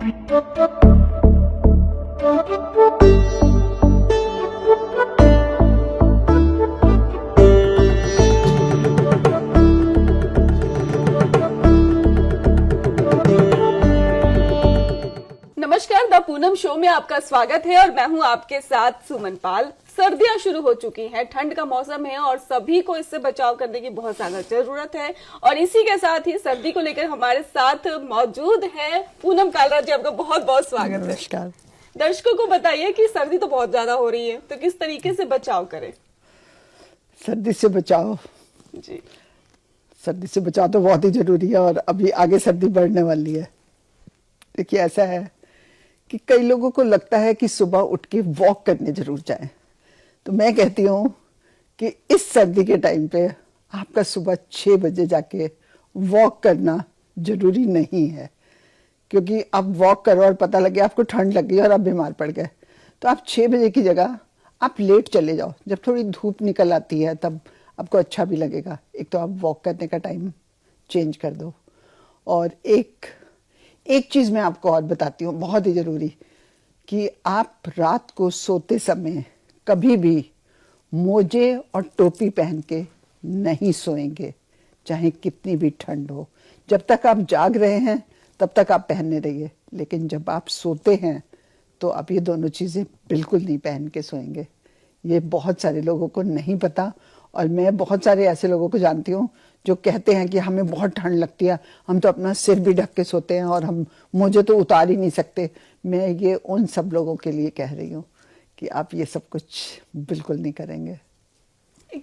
नमस्कार, the Poonam show में आपका स्वागत है और मैं हूं आपके साथ सुमन पाल। सर्दियां शुरू हो चुकी हैं, ठंड का मौसम है और सभी को इससे बचाव करने की बहुत ज्यादा जरूरत है। और इसी के साथ ही सर्दी को लेकर हमारे साथ मौजूद है पूनम कालरा जी। आपका बहुत बहुत स्वागत है। नमस्कार। दर्शकों को बताइए कि सर्दी तो बहुत ज्यादा हो रही है, तो किस तरीके से बचाव करें? सर्दी से बचाव जी, सर्दी से बचाव तो बहुत ही जरूरी है और अभी आगे सर्दी बढ़ने वाली है। देखिए, ऐसा है कि कई लोगों को लगता है कि सुबह उठ के वॉक करने जरूर जाएं। तो मैं कहती हूँ कि इस सर्दी के टाइम पे आपका सुबह 6 बजे जाके वॉक करना जरूरी नहीं है, क्योंकि आप वॉक करो और पता लगे आपको ठंड लग गई और आप बीमार पड़ गए, तो आप 6 बजे की जगह आप लेट चले जाओ। जब थोड़ी धूप निकल आती है तब आपको अच्छा भी लगेगा। एक तो आप वॉक करने का टाइम चेंज कर दो। और एक चीज मैं आपको और बताती हूँ, बहुत ही जरूरी, कि आप रात को सोते समय कभी भी मोजे और टोपी पहन के नहीं सोएंगे, चाहे कितनी भी ठंड हो। जब तक आप जाग रहे हैं तब तक आप पहनने रहिए, लेकिन जब आप सोते हैं तो आप ये दोनों चीजें बिल्कुल नहीं पहन के सोएंगे। ये बहुत सारे लोगों को नहीं पता, और मैं बहुत सारे ऐसे लोगों को जानती हूँ जो कहते हैं कि हमें बहुत ठंड लगती है, हम तो अपना सिर भी ढक के सोते हैं और हम मुझे तो उतार ही नहीं सकते। मैं ये उन सब लोगों के लिए कह रही हूँ कि आप ये सब कुछ बिल्कुल नहीं करेंगे।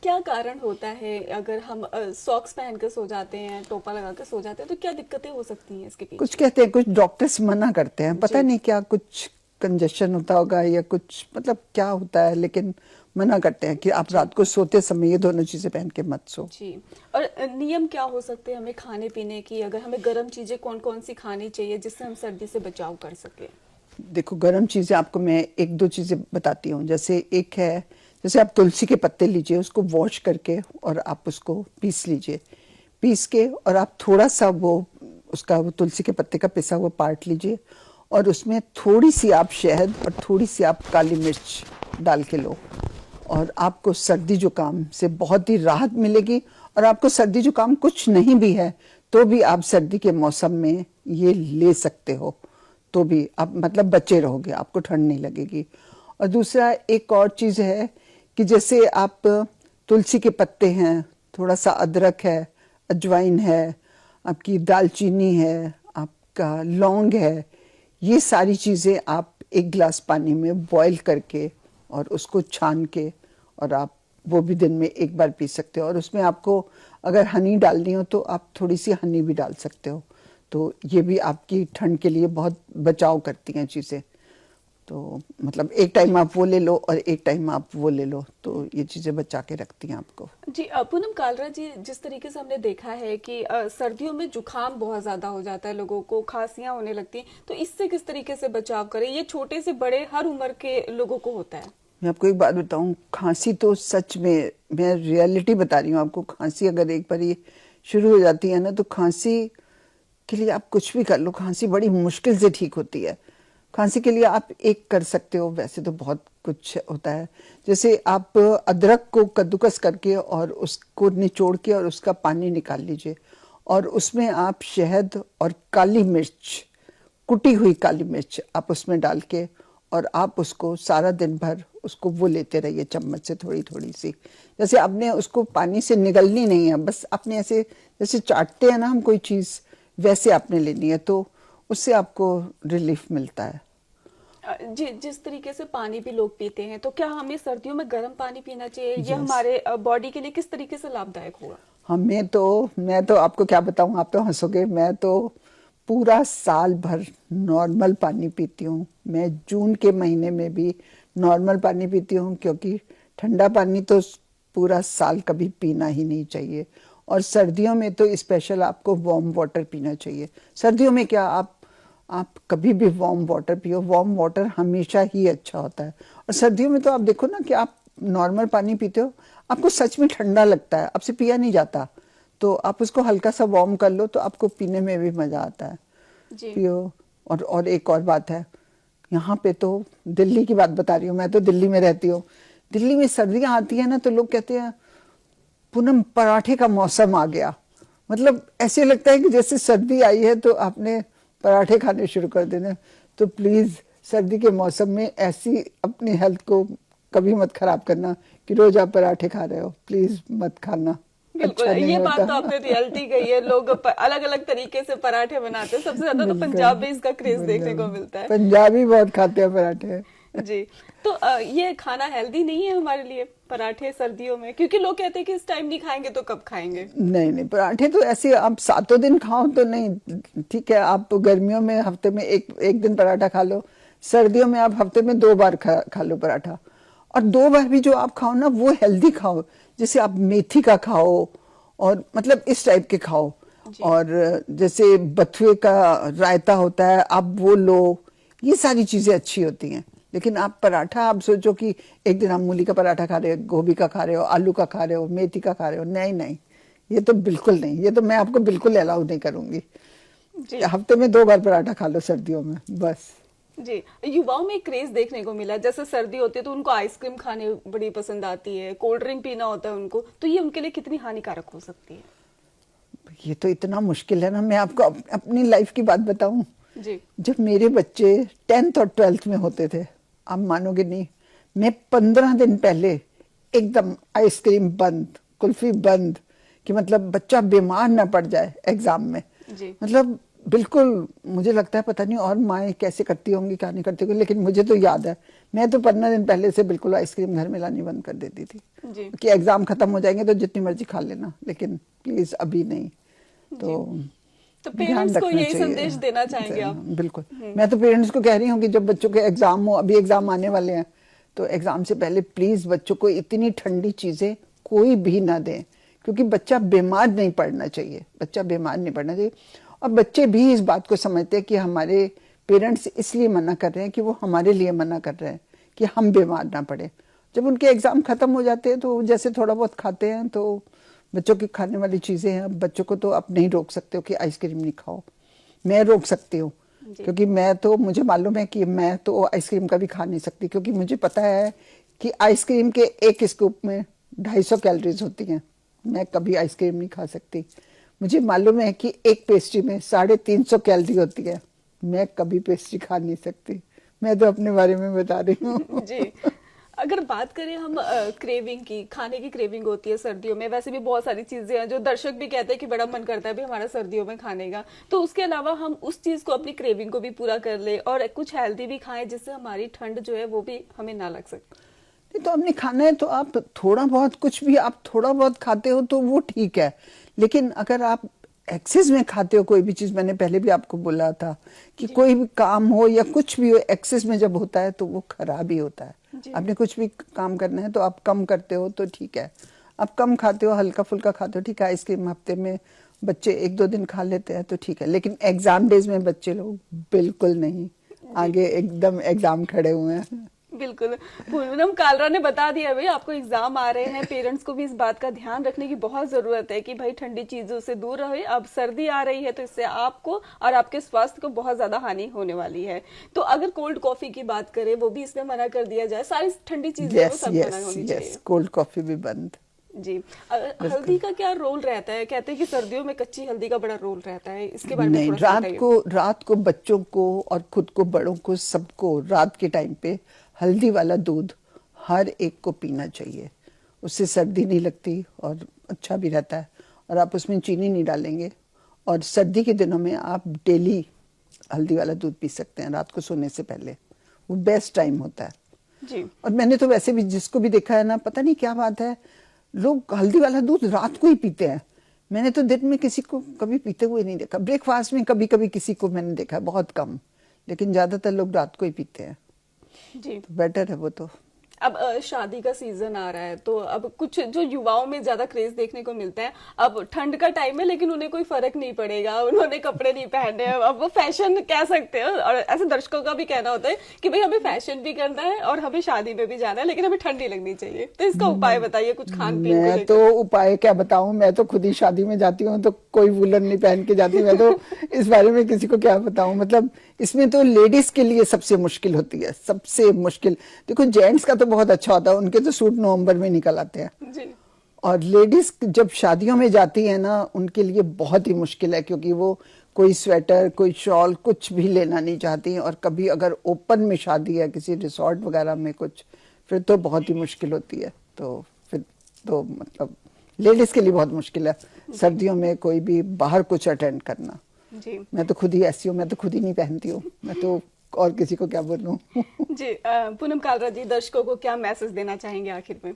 क्या कारण होता है अगर हम सॉक्स पहन के सो जाते हैं, टोपा लगा के सो जाते हैं, तो क्या दिक्कतें हो सकती हैं इसके पीछे? कुछ कहते हैं, कुछ डॉक्टर्स मना करते हैं, पता नहीं क्या, कुछ कंजेशन होता होगा या कुछ, मतलब क्या होता है, लेकिन मना करते हैं कि आप रात को सोते समय ये दोनों चीजें पहन के मत सो। जी। और नियम क्या हो सकते हैं हमें खाने पीने की? अगर हमें गर्म चीजें कौन कौन सी खानी चाहिए जिससे हम सर्दी से बचाव कर सके? देखो, गर्म चीजें आपको मैं एक दो चीजें बताती हूँ। जैसे एक है, जैसे आप तुलसी के पत्ते लीजिए, उसको वॉश करके और आप उसको पीस लीजिए। पीस के और आप थोड़ा सा वो तुलसी के पत्ते का पिसा हुआ पार्ट लीजिए और उसमें थोड़ी सी आप शहद और थोड़ी सी आप काली मिर्च डाल के लो, और आपको सर्दी जुकाम से बहुत ही राहत मिलेगी। और आपको सर्दी जुकाम कुछ नहीं भी है तो भी आप सर्दी के मौसम में ये ले सकते हो, तो भी आप मतलब बचे रहोगे, आपको ठंड नहीं लगेगी। और दूसरा एक और चीज है कि जैसे आप तुलसी के पत्ते हैं, थोड़ा सा अदरक है, अजवाइन है, आपकी दालचीनी है, आपका लौंग है, ये सारी चीजें आप एक गिलास पानी में बॉईल करके और उसको छान के, और आप वो भी दिन में एक बार पी सकते हो। और उसमें आपको अगर हनी डालनी हो तो आप थोड़ी सी हनी भी डाल सकते हो। तो ये भी आपकी ठंड के लिए बहुत बचाव करती हैं चीजें। तो मतलब एक टाइम आप वो ले लो और एक टाइम आप वो ले लो, तो ये चीजें बचा के रखती हैं आपको। जी, पूनम कालरा जी, जिस तरीके से हमने देखा है कि सर्दियों में जुकाम बहुत ज्यादा हो जाता है, लोगों को खांसियां होने लगती हैं, तो इससे किस तरीके से बचाव करें? ये छोटे से बड़े हर उम्र के लोगों को होता है। मैं आपको एक बात बताऊं, खांसी तो सच में, मैं रियलिटी बता रही हूँ आपको, खांसी अगर एक बार ये शुरू हो जाती है ना, तो खांसी के लिए आप कुछ भी कर लो, खांसी बड़ी मुश्किल से ठीक होती है। खांसी के लिए आप एक कर सकते हो, वैसे तो बहुत कुछ होता है। जैसे आप अदरक को कद्दूकस करके और उसको निचोड़ के और उसका पानी निकाल लीजिए, और उसमें आप शहद और काली मिर्च, कुटी हुई काली मिर्च आप उसमें डाल के, और आप उसको सारा दिन भर उसको वो लेते रहिए चम्मच से थोड़ी थोड़ी सी। जैसे आपने उसको पानी से निगलनी नहीं है, बस आपने ऐसे जैसे चाटते हैं ना हम कोई चीज, वैसे आपने लेनी है, तो उससे आपको रिलीफ मिलता है। जी, जिस तरीके से पानी भी लोग पीते हैं, तो क्या हमें सर्दियों में गर्म पानी पीना चाहिए? ये हमारे बॉडी के लिए किस तरीके से लाभदायक होगा? मैं तो आपको क्या बताऊं, आप तो हंसोगे, मैं तो पूरा साल भर नॉर्मल पानी पीती हूँ। मैं जून के महीने में भी नॉर्मल पानी पीती हूँ, क्योंकि ठंडा पानी तो पूरा साल कभी पीना ही नहीं चाहिए। और सर्दियों में तो स्पेशल आपको वार्म वाटर पीना चाहिए। सर्दियों में क्या, आप कभी भी वार्म वाटर पियो, वार्म वाटर हमेशा ही अच्छा होता है। और सर्दियों में तो आप देखो ना कि आप नॉर्मल पानी पीते हो, आपको सच में ठंडा लगता है, आपसे पिया नहीं जाता, तो आप उसको हल्का सा वार्म कर लो तो आपको पीने में भी मजा आता है। जी। पियो। और एक और बात है, यहाँ पे तो दिल्ली की बात बता रही हूँ, मैं तो दिल्ली में रहती हूँ। दिल्ली में सर्दियां आती है ना तो लोग कहते हैं पूनम पराठे का मौसम आ गया। मतलब ऐसे लगता है कि जैसे सर्दी आई है तो आपने पराठे खाने शुरू कर देने। तो प्लीज सर्दी के मौसम में ऐसी अपनी हेल्थ को कभी मत खराब करना कि रोज आप पराठे खा रहे हो, प्लीज मत खाना। बिल्कुल, अच्छा नहीं ये बात होता। तो आपने रियलिटी कही है। लोग अलग अलग तरीके से पराठे बनाते हैं। सबसे ज्यादा तो बिल्कुल, पंजाब में इसका क्रेज देखने को बिल्कुल। मिलता है। पंजाबी बहुत खाते हैं पराठे। जी। तो ये खाना हेल्दी नहीं है हमारे लिए, पराठे सर्दियों में? क्योंकि लोग कहते हैं कि इस टाइम नहीं खाएंगे तो कब खाएंगे? नहीं नहीं, पराठे तो ऐसे आप सातों दिन खाओ तो नहीं, ठीक है। आप गर्मियों में हफ्ते में एक दिन पराठा खा लो, सर्दियों में आप हफ्ते में 2 बार खा लो पराठा। और 2 बार भी जो आप खाओ ना वो हेल्दी खाओ, जैसे आप मेथी का खाओ और मतलब इस टाइप के खाओ। और जैसे बथुए का रायता होता है आप वो लो, ये सारी चीजें अच्छी होती हैं। लेकिन आप पराठा, आप सोचो कि एक दिन आप मूली का पराठा खा रहे हो, गोभी का खा रहे हो, आलू का खा रहे हो, मेथी का खा रहे हो, नहीं नहीं, ये तो बिल्कुल नहीं, ये तो मैं आपको बिल्कुल अलाउ नहीं करूंगी। जी हफ्ते में 2 बार पराठा खा लो सर्दियों में बस। जी। युवाओं में एक क्रेज देखने को मिला, जैसे सर्दी होती है तो उनको आइसक्रीम खाने बड़ी पसंद आती है, कोल्ड ड्रिंक पीना होता है उनको, तो ये उनके लिए कितनी हानिकारक हो सकती है? ये तो इतना मुश्किल है ना, मैं आपको अपनी लाइफ की बात बताऊं। जी जब मेरे बच्चे 10th और 12th में होते थे, आप मानोगे नहीं, मैं 15 दिन पहले एकदम आइसक्रीम बंद, कुल्फी बंद, कि मतलब बच्चा बीमार ना पड़ जाए एग्जाम में। जी मतलब बिल्कुल, मुझे लगता है पता नहीं और माएँ कैसे करती होंगी क्या नहीं करती होंगी, लेकिन मुझे तो याद है मैं तो 15 दिन पहले से बिल्कुल आइसक्रीम घर में लानी बंद कर देती थी जी कि एग्जाम खत्म हो जाएंगे तो जितनी मर्जी खा लेना, लेकिन प्लीज अभी नहीं। तो तो ध्यान पेरेंट्स को रखना यही चाहिए। संदेश देना चाहेंगे आप? बिल्कुल, मैं तो पेरेंट्स को कह रही हूँ कि जब बच्चों के एग्जाम हो, अभी एग्जाम आने वाले हैं, तो एग्जाम से पहले प्लीज बच्चों को इतनी ठंडी चीजें कोई भी ना दें, क्योंकि बच्चा बीमार नहीं पड़ना चाहिए, बच्चा बीमार नहीं पड़ना चाहिए। और बच्चे भी इस बात को समझते हैं कि हमारे पेरेंट्स इसलिए मना कर रहे हैं कि वो हमारे लिए मना कर रहे हैं कि हम बीमार ना पड़े। जब उनके एग्जाम खत्म हो जाते हैं तो जैसे थोड़ा बहुत खाते हैं, तो बच्चों की खाने वाली चीजें हैं। अब बच्चों को तो आप नहीं रोक सकते हो कि आइसक्रीम नहीं खाओ, मैं रोक सकती हूँ, क्योंकि मैं तो, मुझे मालूम है कि मैं तो आइसक्रीम का भी खा नहीं सकती, क्योंकि मुझे पता है कि आइसक्रीम के एक स्कूप में 250 कैलोरीज होती हैं। मैं कभी आइसक्रीम नहीं खा सकती। मुझे मालूम है कि एक पेस्ट्री में 350 कैलोरी होती है, मैं कभी पेस्ट्री खा नहीं सकती। मैं तो अपने बारे में बता रही हूँ। जी। अगर बात करें हम क्रेविंग की, खाने की क्रेविंग होती है सर्दियों में, वैसे भी बहुत सारी चीजें हैं जो दर्शक भी कहते हैं कि बड़ा मन करता है भी हमारा सर्दियों में खाने का, तो उसके अलावा हम उस चीज को, अपनी क्रेविंग को भी पूरा कर ले और कुछ हेल्दी भी खाएं जिससे हमारी ठंड जो है वो भी हमें ना लग सके। नहीं तो आपने खाना है तो आप थोड़ा बहुत, कुछ भी आप थोड़ा बहुत खाते हो तो वो ठीक है, लेकिन अगर आप एक्सेस में खाते हो कोई भी चीज, मैंने पहले भी आपको बोला था कि कोई भी काम हो या कुछ भी हो, एक्सेस में जब होता है तो वो खराब ही होता है। आपने कुछ भी काम करना है तो आप कम करते हो तो ठीक है, आप कम खाते हो, हल्का फुल्का खाते हो, ठीक है। आइसक्रीम हफ्ते में बच्चे 1-2 दिन खा लेते हैं तो ठीक है, लेकिन एग्जाम डेज में बच्चे लोग बिल्कुल नहीं, आगे एकदम एग्जाम खड़े हुए हैं। बिल्कुल। पूनम कालरा ने बता दिया भाई, आपको एग्जाम आ रहे हैं, पेरेंट्स को भी इस बात का ध्यान रखने की बहुत जरूरत है कि भाई ठंडी चीजों से दूर रहे। अब सर्दी आ रही है तो इससे आपको और आपके स्वास्थ्य को बहुत ज्यादा हानि होने वाली है। तो अगर कोल्ड कॉफी की बात करें, वो भी इसमें मना कर दिया जाए, सारी ठंडी चीजें वो सब मना होनी चाहिए। कोल्ड कॉफी भी बंद। जी। हल्दी का क्या रोल रहता है? कहते हैं कि सर्दियों में कच्ची हल्दी का बड़ा रोल रहता है, इसके बारे में नहीं, थोड़ा सा बताइए। रात को बच्चों को और खुद को, बड़ों को, सबको रात के टाइम पे हल्दी वाला दूध हर एक को पीना चाहिए। उससे सर्दी नहीं लगती और अच्छा भी रहता है, और आप उसमें चीनी नहीं डालेंगे। और सर्दी के दिनों में आप डेली हल्दी वाला दूध पी सकते हैं रात को सोने से पहले, वो बेस्ट टाइम होता है। जी। और मैंने तो वैसे भी जिसको भी देखा है ना, पता नहीं क्या बात है, लोग हल्दी वाला दूध रात को ही पीते हैं। मैंने तो दिन में किसी को कभी पीते हुए नहीं देखा। ब्रेकफास्ट में कभी कभी किसी को मैंने देखा, बहुत कम, लेकिन ज्यादातर लोग रात को ही पीते हैं। जी। तो बेटर है वो तो। अब शादी का सीजन आ रहा है, तो अब कुछ जो युवाओं में ज्यादा क्रेज देखने को मिलता है, अब ठंड का टाइम है लेकिन उन्हें कोई फर्क नहीं पड़ेगा, उन्होंने कपड़े नहीं पहने, अब वो फैशन कह सकते हैं। और ऐसे दर्शकों का भी कहना होता है कि भाई हमें फैशन भी करना है और हमें शादी में भी जाना है, लेकिन हमें ठंडी लगनी चाहिए। तो इसका उपाय बताइए, कुछ खान पीन को मैं लेकर। तो उपाय क्या बताऊं, मैं तो खुद ही शादी में जाती हूँ तो कोई वुलन नहीं पहन के जाती। मैं तो इस बारे में किसी को क्या बताऊं। मतलब इसमें तो लेडीज के लिए सबसे मुश्किल होती है, सबसे मुश्किल। देखो जेंट्स का तो बहुत अच्छा होता है, उनके तो सूट नवंबर में निकल आते हैं जी और लेडीज जब शादियों में जाती है ना, उनके लिए बहुत ही मुश्किल है, क्योंकि वो कोई स्वेटर कोई शॉल कुछ भी लेना नहीं चाहती। और कभी अगर ओपन में शादी है किसी रिसोर्ट वगैरह में कुछ, फिर तो बहुत ही मुश्किल होती है। तो फिर तो मतलब लेडीज के लिए बहुत मुश्किल है सर्दियों में कोई भी बाहर कुछ अटेंड करना। जी मैं तो खुद ही ऐसी हूँ, मैं तो खुद ही नहीं पहनती हूँ, मैं तो और किसी को क्या बोलूं। जी पूनम कालरा जी, दर्शकों को क्या मैसेज देना चाहेंगे आखिर में?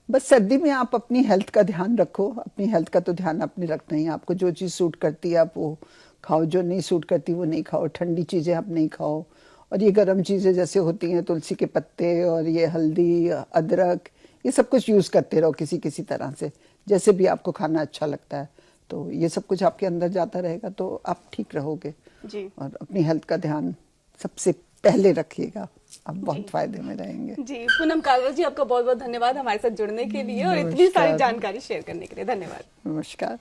बस सर्दी में आप अपनी हेल्थ का ध्यान रखो। अपनी हेल्थ का तो ध्यान अपने रखना ही है। आपको जो चीज़ सूट करती है आप वो खाओ, जो नहीं सूट करती वो नहीं खाओ। ठंडी चीज़ें आप नहीं खाओ, और ये गर्म चीज़ें जैसे होती हैं तुलसी के पत्ते और ये हल्दी अदरक, ये सब कुछ यूज़ करते रहो किसी किसी तरह से, जैसे भी आपको खाना अच्छा लगता है। तो ये सब कुछ आपके अंदर जाता रहेगा तो आप ठीक रहोगे। जी और अपनी हेल्थ का ध्यान सबसे पहले रखिएगा, आप बहुत फायदे में रहेंगे। जी पूनम कालरा जी, आपका बहुत बहुत धन्यवाद हमारे साथ जुड़ने के लिए और इतनी नमस्कार। सारी जानकारी शेयर करने के लिए। धन्यवाद। नमस्कार।